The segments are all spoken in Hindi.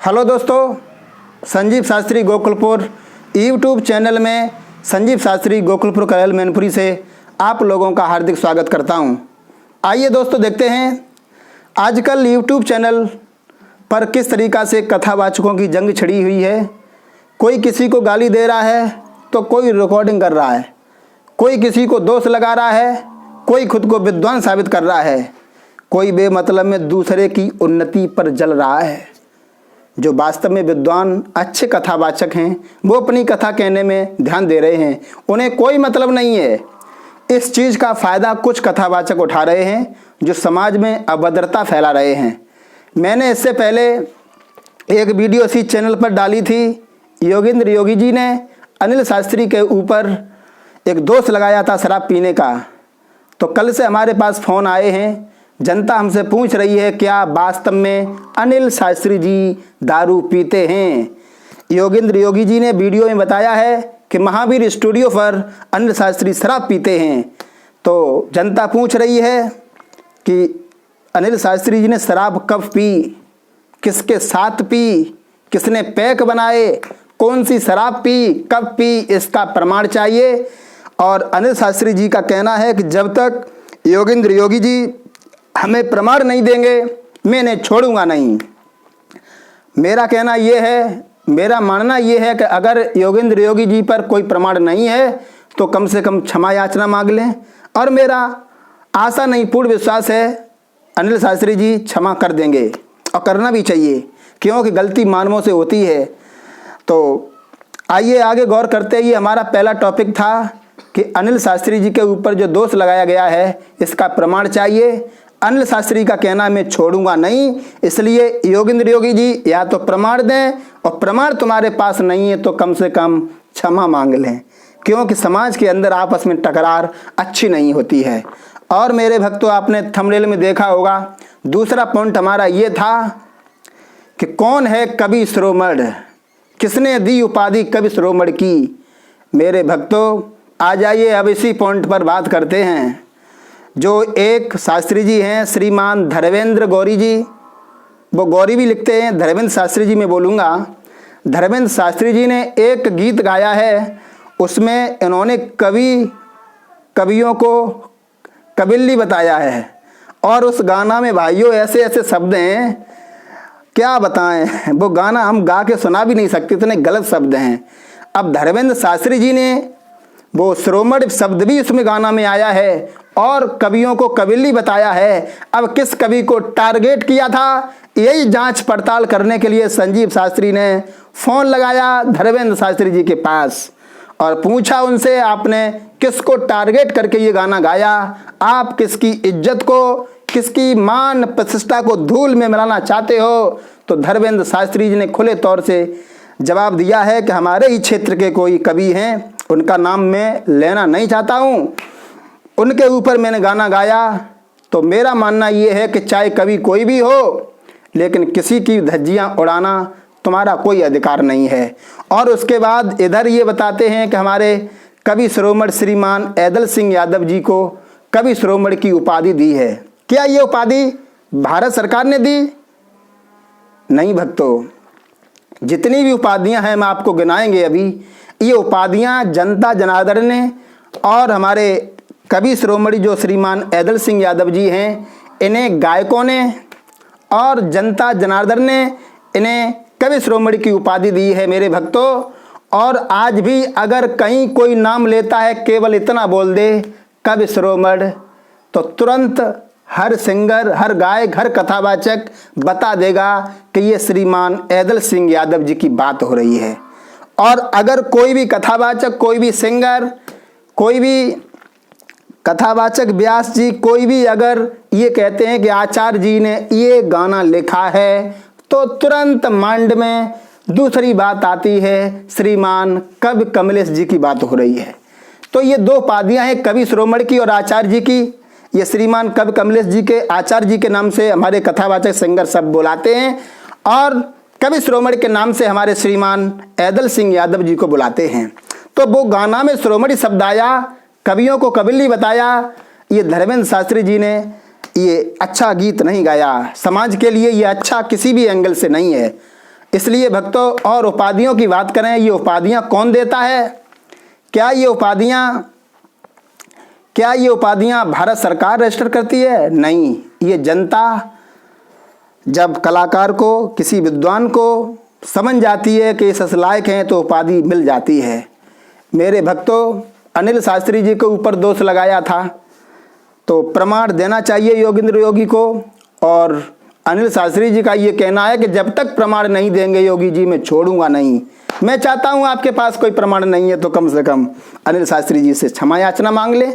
हेलो दोस्तों, संजीव शास्त्री गोकुलपुर यूट्यूब चैनल में संजीव शास्त्री गोकुलपुर करैल मैनपुरी से आप लोगों का हार्दिक स्वागत करता हूं। आइए दोस्तों देखते हैं आजकल यूट्यूब चैनल पर किस तरीक़ा से कथावाचकों की जंग छिड़ी हुई है। कोई किसी को गाली दे रहा है तो कोई रिकॉर्डिंग कर रहा है, कोई किसी को दोष लगा रहा है, कोई खुद को विद्वान साबित कर रहा है, कोई बेमतलब में दूसरे की उन्नति पर जल रहा है। जो वास्तव में विद्वान अच्छे कथावाचक हैं वो अपनी कथा कहने में ध्यान दे रहे हैं, उन्हें कोई मतलब नहीं है। इस चीज़ का फ़ायदा कुछ कथावाचक उठा रहे हैं जो समाज में अभद्रता फैला रहे हैं। मैंने इससे पहले एक वीडियो इसी चैनल पर डाली थी। योगेंद्र योगी जी ने अनिल शास्त्री के ऊपर एक दोष लगाया था शराब पीने का। तो कल से हमारे पास फ़ोन आए हैं, जनता हमसे पूछ रही है क्या वास्तव में अनिल शास्त्री जी दारू पीते हैं। योगेंद्र योगी जी ने वीडियो में बताया है कि महावीर स्टूडियो पर अनिल शास्त्री शराब पीते हैं। तो जनता पूछ रही है कि अनिल शास्त्री जी ने शराब कब पी, किसके साथ पी, किसने पैक बनाए, कौन सी शराब पी, कब पी, इसका प्रमाण चाहिए। और अनिल शास्त्री जी का कहना है कि जब तक योगेंद्र योगी जी हमें प्रमाण नहीं देंगे मैं इन्हें छोड़ूंगा नहीं। मेरा कहना यह है, मेरा मानना यह है कि अगर योगेंद्र योगी जी पर कोई प्रमाण नहीं है तो कम से कम क्षमा याचना मांग लें। और मेरा आशा नहीं पूर्ण विश्वास है अनिल शास्त्री जी क्षमा कर देंगे, और करना भी चाहिए क्योंकि गलती मानवों से होती है। तो आइए आगे गौर करते ही हमारा पहला टॉपिक था कि अनिल शास्त्री जी के ऊपर जो दोष लगाया गया है इसका प्रमाण चाहिए। अनिल शास्त्री का कहना मैं छोड़ूंगा नहीं, इसलिए योगेंद्र योगी जी या तो प्रमाण दें, और प्रमाण तुम्हारे पास नहीं है तो कम से कम क्षमा मांग लें, क्योंकि समाज के अंदर आपस में टकरार अच्छी नहीं होती है। और मेरे भक्तों, आपने थंबनेल में देखा होगा दूसरा पॉइंट हमारा ये था कि कौन है कवि शिरोमणि, किसने दी उपाधि कवि शिरोमणि की। मेरे भक्तों, आ जाइए अब इसी पॉइंट पर बात करते हैं। जो एक शास्त्री जी हैं श्रीमान धर्मेंद्र गौरी जी, वो गौरी भी लिखते हैं, धर्मेंद्र शास्त्री जी मैं बोलूँगा। धर्मेंद्र शास्त्री जी ने एक गीत गाया है, उसमें इन्होंने कवियों को कबिल्ली बताया है। और उस गाना में भाइयों ऐसे ऐसे शब्द हैं, क्या बताएं, वो गाना हम गा के सुना भी नहीं सकते, इतने गलत शब्द हैं। अब धर्मेंद्र शास्त्री जी ने वो शिरोमणि शब्द भी उसमें गाना में आया है और कवियों को कबिल्ली बताया है। अब किस कवि को टारगेट किया था, यही जांच पड़ताल करने के लिए संजीव शास्त्री ने फ़ोन लगाया धर्मेंद्र शास्त्री जी के पास और पूछा उनसे, आपने किसको टारगेट करके ये गाना गाया, आप किसकी इज्जत को, किसकी मान प्रतिष्ठा को धूल में मिलाना चाहते हो। तो धर्मेंद्र शास्त्री जी ने खुले तौर से जवाब दिया है कि हमारे ही क्षेत्र के कोई कवि हैं, उनका नाम मैं लेना नहीं चाहता हूँ, उनके ऊपर मैंने गाना गाया। तो मेरा मानना ये है कि चाहे कवि कोई भी हो, लेकिन किसी की धज्जियाँ उड़ाना तुम्हारा कोई अधिकार नहीं है। और उसके बाद इधर ये बताते हैं कि हमारे कवि शिरोमणि श्रीमान ऐदल सिंह यादव जी को कवि शिरोमणि की उपाधि दी है। क्या ये उपाधि भारत सरकार ने दी? नहीं भक्तों, जितनी भी उपाधियां हैं हम आपको गिनाएंगे अभी, ये उपाधियां जनता जनार्दन ने और हमारे कवि शिरोमणि जो श्रीमान ऐदल सिंह यादव जी हैं, इन्हें गायकों ने और जनता जनार्दन ने इन्हें कवि शिरोमणि की उपाधि दी है मेरे भक्तों। और आज भी अगर कहीं कोई नाम लेता है, केवल इतना बोल दे कवि शिरोमणि, तो तुरंत हर सिंगर, हर गायक, हर कथावाचक बता देगा कि ये श्रीमान ऐदल सिंह यादव जी की बात हो रही है। और अगर कोई भी कथावाचक, कोई भी सिंगर, कोई भी कथावाचक व्यास जी, कोई भी अगर ये कहते हैं कि आचार्य जी ने ये गाना लिखा है, तो तुरंत माइंड में दूसरी बात आती है, श्रीमान कवि कमलेश जी की बात हो रही है। तो ये दो उपाधियां हैं, कवि शिरोमणि की और आचार्य जी की। ये श्रीमान कवि कमलेश जी के, आचार्य जी के नाम से हमारे कथावाचक सिंगर सब बुलाते हैं, और कवि शिरोमणि के नाम से हमारे श्रीमान ऐदल सिंह यादव जी को बुलाते हैं। तो वो गाना में शिरोमणि शब्द आया, कवियों को कबिल्ली बताया। ये धर्मेंद्र शास्त्री जी ने ये अच्छा गीत नहीं गाया, समाज के लिए ये अच्छा किसी भी एंगल से नहीं है। इसलिए भक्तों, और उपाधियों की बात करें, ये उपाधियां कौन देता है? क्या ये उपाधियां भारत सरकार रजिस्टर करती है? नहीं, ये जनता जब कलाकार को, किसी विद्वान को समझ जाती है कि इस लायक हैं तो उपाधि मिल जाती है। मेरे भक्तों, अनिल शास्त्री जी के ऊपर दोष लगाया था तो प्रमाण देना चाहिए योगेंद्र योगी को, और अनिल शास्त्री जी का ये कहना है कि जब तक प्रमाण नहीं देंगे योगी जी मैं छोड़ूंगा नहीं। मैं चाहता हूं आपके पास कोई प्रमाण नहीं है तो कम से कम अनिल शास्त्री जी से क्षमा याचना मांग ले।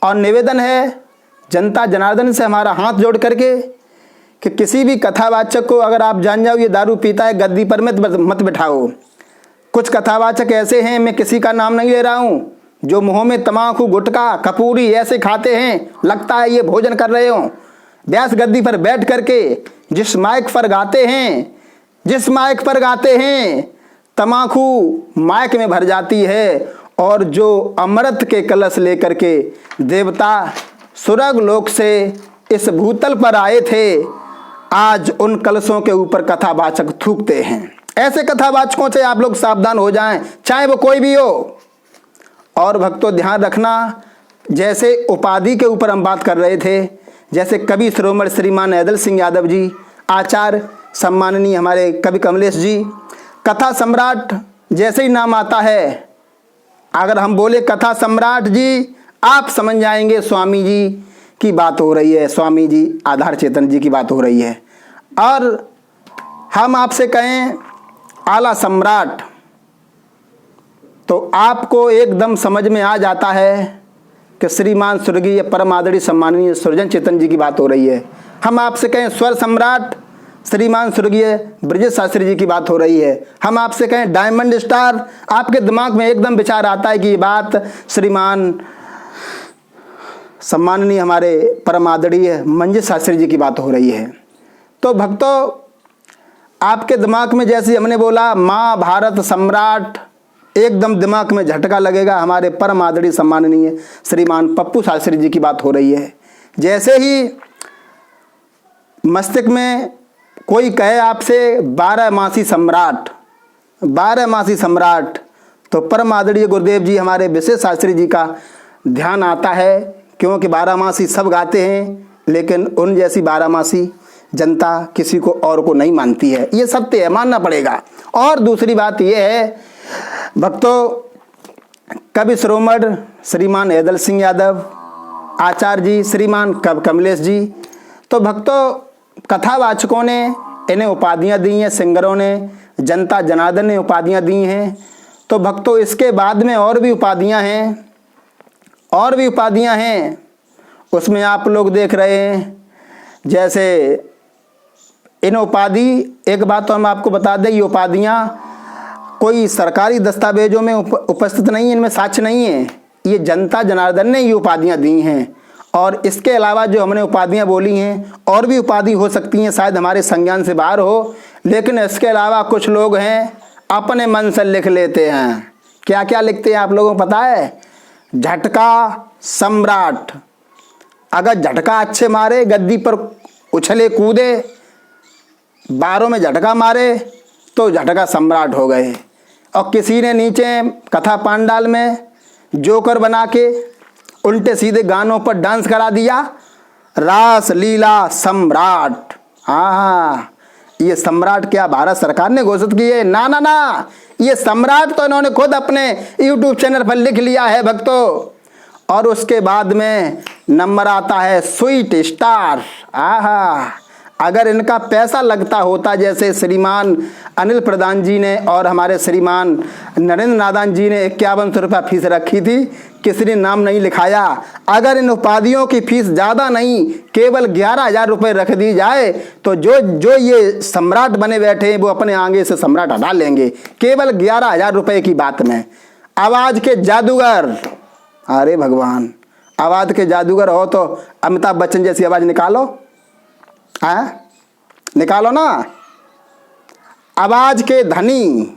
और निवेदन है जनता जनार्दन से हमारा हाथ जोड़ करके कि किसी भी कथावाचक को अगर आप जान जाओ ये दारू पीता है, गद्दी पर मत बिठाओ। कुछ कथावाचक ऐसे हैं, मैं किसी का नाम नहीं ले रहा हूं, जो मुंह में तमाकू, गुटखा, कपूरी ऐसे खाते हैं, लगता है ये भोजन कर रहे हो। व्यास गद्दी पर बैठ करके जिस माइक पर गाते हैं तमाकू माइक में भर जाती है, और जो अमृत के कलश लेकर के देवता स्वर्ग लोक से इस भूतल पर आए थे, आज उन कलशों के ऊपर कथावाचक थूकते हैं। ऐसे कथावाचकों से आप लोग सावधान हो जाएं, चाहे वो कोई भी हो। और भक्तों ध्यान रखना, जैसे उपाधि के ऊपर हम बात कर रहे थे, जैसे कवि शिरोमणि श्रीमान ऐदल सिंह यादव जी, आचार्य सम्माननीय हमारे कवि कमलेश जी, कथा सम्राट जैसे ही नाम आता है, अगर हम बोले कथा सम्राट जी, आप समझ जाएंगे स्वामी जी की बात हो रही है, स्वामी जी आधार चेतन जी की बात हो रही है। और हम आपसे कहें आला सम्राट, तो आपको एकदम समझ में आ जाता है कि श्रीमान स्वर्गीय परम आदरणीय सम्माननीय सृजन चेतन जी की बात हो रही है। हम आपसे कहें स्वर सम्राट श्रीमान स्वर्गीय ब्रजेश शास्त्री जी की बात हो रही है। हम आपसे कहें डायमंड स्टार, आपके दिमाग में एकदम विचार आता है कि ये बात श्रीमान सम्माननीय हमारे परम आदरणीय मंजित शास्त्री जी की बात हो रही है। तो भक्तों, आपके दिमाग में जैसे हमने बोला महाभारत सम्राट, एकदम दिमाग में झटका लगेगा, हमारे परम आदरणीय सम्माननीय श्रीमान पप्पू शास्त्री जी की बात हो रही है। जैसे ही मस्तिष्क में कोई कहे आपसे 12मासी सम्राट, तो परम आदरणीय गुरुदेव जी हमारे विशेष शास्त्री जी का ध्यान आता है, क्योंकि 12मासी सब गाते हैं, लेकिन उन जैसी 12मासी जनता किसी को और को नहीं मानती है। ये सत्य है, मानना पड़ेगा। और दूसरी बात ये है भक्तों, कवि शिरोमणि श्रीमान ऐदल सिंह यादव, आचार्य जी श्रीमान कमलेश जी, तो भक्तों कथावाचकों ने इन्हें उपाधियां दी हैं, सिंगरों ने, जनता जनार्दन ने उपाधियां दी हैं। तो भक्तों इसके बाद में और भी उपाधियां हैं, उसमें आप लोग देख रहे हैं। जैसे इन उपाधि, एक बात तो हम आपको बता दें, ये उपाधियां कोई सरकारी दस्तावेजों में उपस्थित नहीं है, इनमें साक्ष्य नहीं है, ये जनता जनार्दन ने ये उपाधियां दी हैं। और इसके अलावा जो हमने उपाधियां बोली हैं, और भी उपाधि हो सकती हैं, शायद हमारे संज्ञान से बाहर हो, लेकिन इसके अलावा कुछ लोग हैं अपने मन से लिख लेते हैं। क्या क्या लिखते हैं आप लोगों को पता है? झटका सम्राट। अगर झटका अच्छे मारे, गद्दी पर उछले कूदे, बारों में झटका मारे, तो झटका सम्राट हो गए। और किसी ने नीचे कथा पांडाल में जोकर बना के उल्टे सीधे गानों पर डांस करा दिया, रास लीला सम्राट। हाँ, ये सम्राट क्या भारत सरकार ने घोषित की है? ना ना ना, ये सम्राट तो इन्होंने खुद अपने YouTube चैनल पर लिख लिया है भक्तों। और उसके बाद में नंबर आता है स्वीट स्टार। आहा, अगर इनका पैसा लगता होता, जैसे श्रीमान अनिल प्रधान जी ने और हमारे श्रीमान नरेंद्र नादान जी ने 5100 रुपया फीस रखी थी, किसी ने नाम नहीं लिखाया। अगर इन उपाधियों की फीस ज़्यादा नहीं, केवल 11,000 रुपये रख दी जाए, तो जो ये सम्राट बने बैठे हैं वो अपने आगे से सम्राट हटा लेंगे, केवल 11,000 रुपये की बात में। आवाज़ के जादूगर, अरे भगवान, आवाज़ के जादूगर हो तो अमिताभ बच्चन जैसी आवाज़ निकालो, हाँ निकालो ना। आवाज के धनी,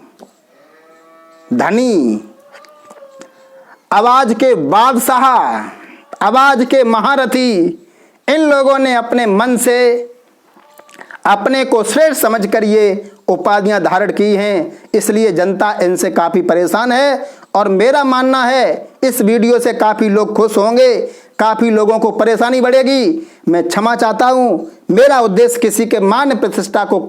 आवाज के बादशाह, आवाज के महारथी, इन लोगों ने अपने मन से अपने को श्रेष्ठ समझकर ये उपाधियां धारण की हैं, इसलिए जनता इनसे काफ़ी परेशान है। और मेरा मानना है इस वीडियो से काफ़ी लोग खुश होंगे, काफ़ी लोगों को परेशानी बढ़ेगी। मैं क्षमा चाहता हूँ। मेरा उद्देश्य किसी के मान प्रतिष्ठा को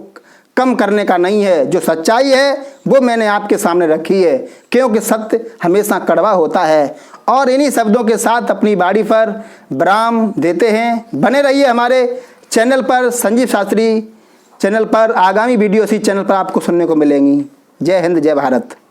कम करने का नहीं है। जो सच्चाई है वो मैंने आपके सामने रखी है, क्योंकि सत्य हमेशा कड़वा होता है। और इन्हीं शब्दों के साथ अपनी बाड़ी पर विराम देते हैं। बने रहिए हमारे चैनल पर, संजीव शास्त्री चैनल पर। आगामी वीडियो इसी चैनल पर आपको सुनने को मिलेंगी। जय हिंद, जय भारत।